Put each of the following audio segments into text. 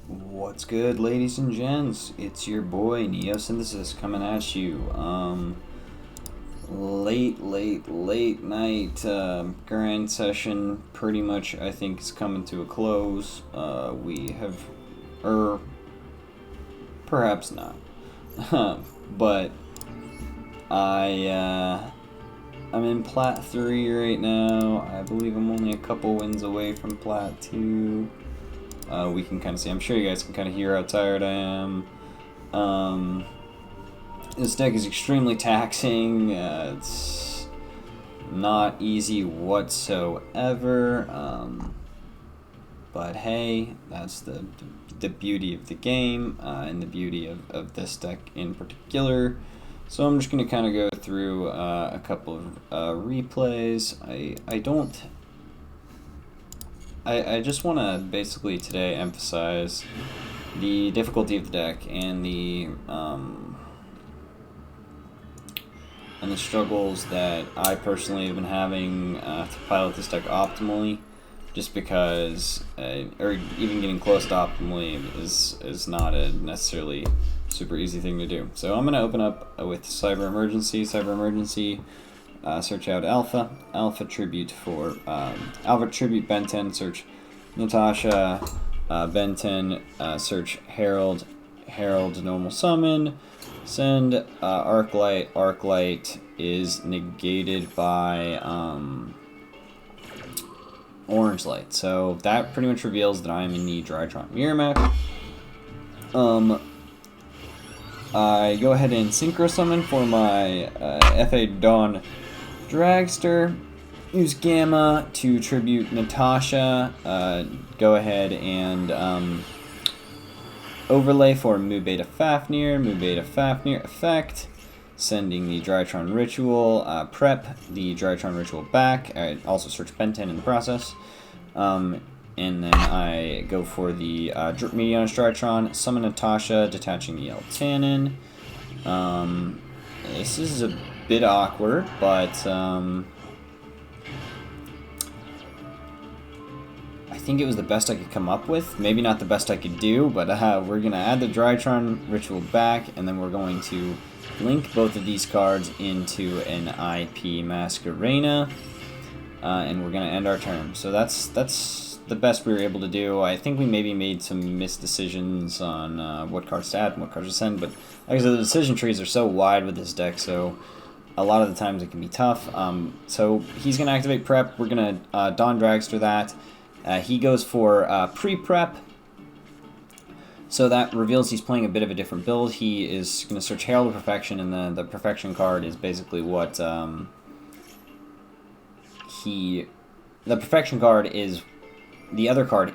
What's good, ladies and gents? It's your boy Neosynthesis coming at you. Late night grind session. Pretty much, I think, is coming to a close. We have, perhaps not, but I'm in Plat 3 right now. I believe I'm only a couple wins away from Plat 2. We can kind of see, I'm sure you guys can kind of hear how tired I am. This deck is extremely taxing. It's not easy whatsoever. But hey, that's the beauty of the game and the beauty of this deck in particular. So I'm just going to kind of go through a couple of replays. I just want to basically today emphasize the difficulty of the deck and the struggles that I personally have been having to pilot this deck optimally, just because, or even getting close to optimally is not a necessarily super easy thing to do. So I'm going to open up with Cyber Emergency. Search out Alpha Tribute for Alpha Tribute Ben 10, search Natasha, Ben 10, search Herald normal summon, send Arclight. Arclight is negated by Orange Light, so that pretty much reveals that I'm in the Drytron mirror map. I go ahead and synchro summon for my FA Dawn Dragster, use Gamma to tribute Natasha, go ahead and overlay for Mu Beta Fafnir effect, sending the Drytron Ritual, prep the Drytron Ritual back, I also search Benten in the process, and then I go for the Medianus Drytron, summon Natasha, detaching the L-Tannin. This is a bit awkward, but I think it was the best I could come up with. Maybe not the best I could do, but we're going to add the Drytron Ritual back, and then we're going to link both of these cards into an IP Masquerena, and we're going to end our turn. So that's the best we were able to do. I think we maybe made some misdecisions on what cards to add and what cards to send, but like I said, the decision trees are so wide with this deck, so a lot of the times it can be tough. So he's going to activate Prep. We're going to Dawn Dragster that. He goes for Pre-Prep, so that reveals he's playing a bit of a different build. He is going to search Herald of Perfection, and the Perfection card is basically what the Perfection card is. The other card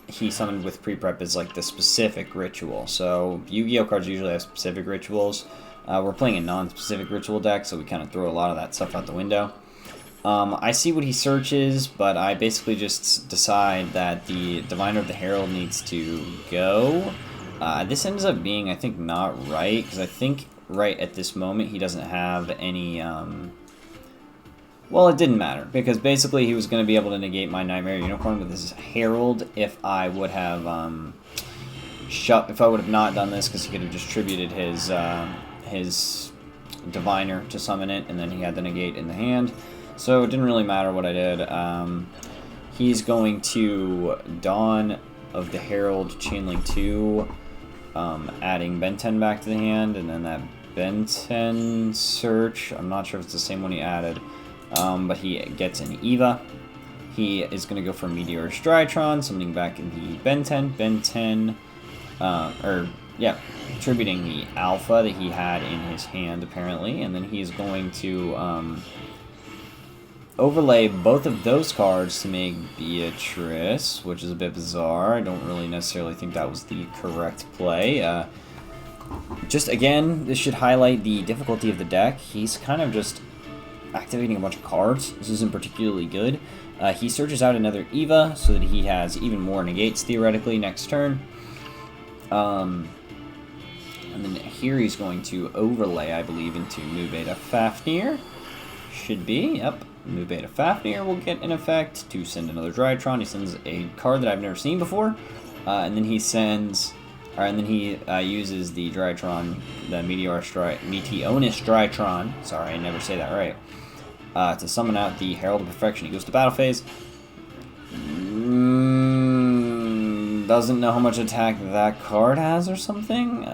he summoned with pre-prep is like the specific ritual. So Yu-Gi-Oh cards usually have specific rituals. We're playing a non-specific ritual deck, so we kind of throw a lot of that stuff out the window. I see what he searches, but I basically just decide that the Diviner of the Herald needs to go. This ends up being, I think, not right, because I think right at this moment he doesn't have any... Well, it didn't matter, because basically he was going to be able to negate my Nightmare Unicorn with his Herald if I would have not done this, because he could have just tributed his Diviner to summon it, and then he had the negate in the hand. So it didn't really matter what I did. He's going to Dawn of the Herald, Chainlink 2, adding Ben 10 back to the hand, and then that Ben 10 search, I'm not sure if it's the same one he added. But he gets an Eva. He is going to go for Meteor Drytron, summoning back in the Ben 10, attributing the Alpha that he had in his hand, apparently, and then he's going to overlay both of those cards to make Beatrice, which is a bit bizarre. I don't really necessarily think that was the correct play. Just, again, this should highlight the difficulty of the deck. He's kind of just activating a bunch of cards. This isn't particularly good. He searches out another Eva so that he has even more negates theoretically next turn. And then here he's going to overlay, I believe, into Mu Beta Fafnir. Should be, yep. Mu Beta Fafnir will get an effect to send another Drytron. He sends a card that I've never seen before. and then he sends, and then he uses the Drytron, the Meteonus Drytron. Sorry, I never say that right. To summon out the Herald of Perfection. He goes to battle phase. Doesn't know how much attack that card has or something.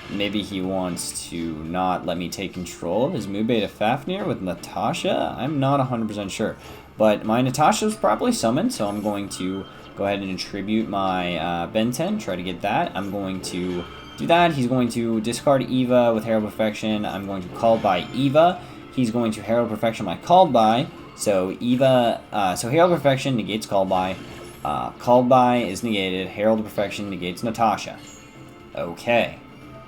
Maybe he wants to not let me take control of his Mube to Fafnir with Natasha. I'm not 100% sure. But my Natasha's probably summoned, so I'm going to go ahead and attribute my Ben 10, try to get that. I'm going to do that. He's going to discard Eva with Herald of Perfection. I'm going to call by Eva. He's going to Herald of Perfection my called by. So Eva, so Herald of Perfection negates called by. Called by is negated. Herald of Perfection negates Natasha. Okay.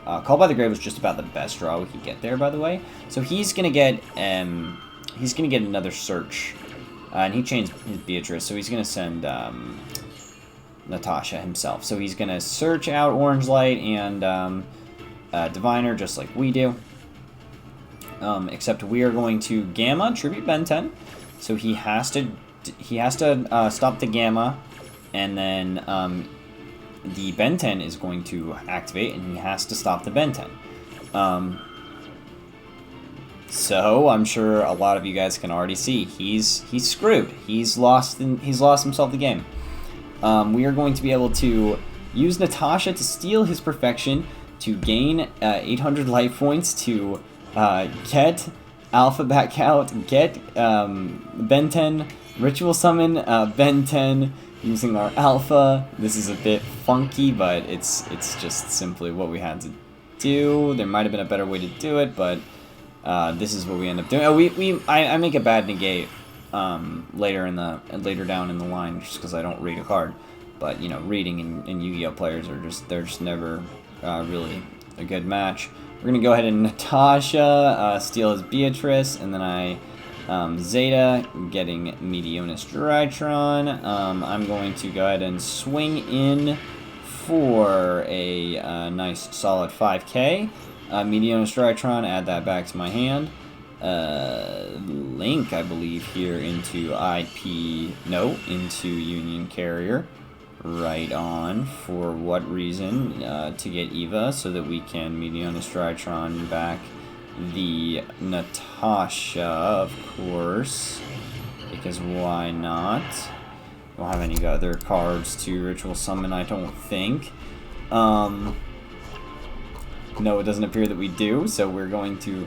Called by the Grave was just about the best draw we could get there, by the way. So he's gonna get another search, and he changed his Beatrice, so he's gonna send Natasha himself. So he's gonna search out Orange Light and Diviner just like we do. Except we are going to Gamma tribute Ben 10, so he has to stop the Gamma, and then the Ben 10 is going to activate, and he has to stop the Ben 10. So I'm sure a lot of you guys can already see he's screwed. He's lost himself the game. We are going to be able to use Natasha to steal his perfection to gain 800 life points to get Alpha back out, get Ben 10, Ritual Summon Ben 10 using our Alpha. This is a bit funky, but it's just simply what we had to do. There might have been a better way to do it, but this is what we end up doing. Oh, I make a bad negate later down in the line just because I don't read a card. But you know, reading and Yu-Gi-Oh players are just never really a good match. We're gonna go ahead and Natasha steal his Beatrice, and then I Zeta getting Meteonus Drytron. I'm going to go ahead and swing in for a nice solid 5k. Meteonus Drytron, add that back to my hand. Link, I believe, here into into Union Carrier. Right on. For what reason? To get Eva, so that we can Meteonus Drytron back the Natasha, of course. Because why not? Don't have any other cards to Ritual Summon, I don't think. No, it doesn't appear that we do, so we're going to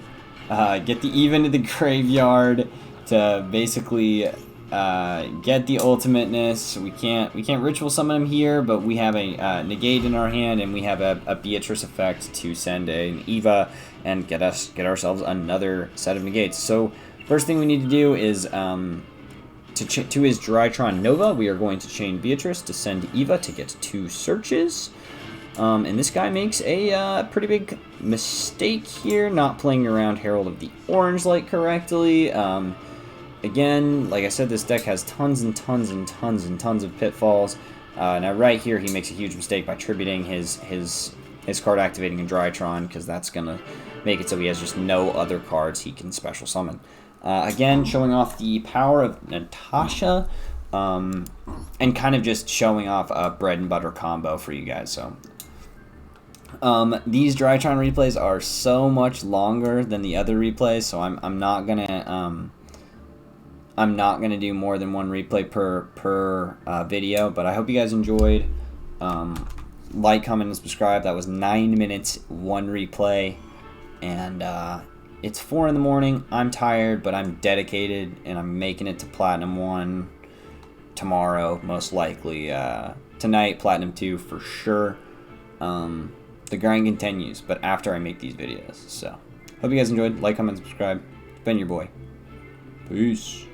get the Eva into the graveyard to basically get the ultimateness. We can't Ritual Summon him here, but we have a negate in our hand, and we have a Beatrice effect to send an Eva and get ourselves another set of negates. So first thing we need to do is to his Drytron Nova, we are going to chain Beatrice to send Eva to get 2 searches. And this guy makes a pretty big mistake here, not playing around Herald of the Orange Light correctly. Again, like I said, this deck has tons and tons and tons and tons of pitfalls. Now right here, he makes a huge mistake by tributing his card activating in Drytron, because that's going to make it so he has just no other cards he can special summon. Again, showing off the power of Natasha, and kind of just showing off a bread and butter combo for you guys. So these Drytron replays are so much longer than the other replays, so I'm not gonna do more than one replay per video. But I hope you guys enjoyed. Like, comment, and subscribe. That was 9 minutes, 1 replay, and it's 4 in the morning. I'm tired, but I'm dedicated, and I'm making it to Platinum 1 tomorrow, most likely. Tonight, Platinum 2 for sure. The grind continues, but after I make these videos. So, hope you guys enjoyed. Like, comment, subscribe. It's been your boy. Peace.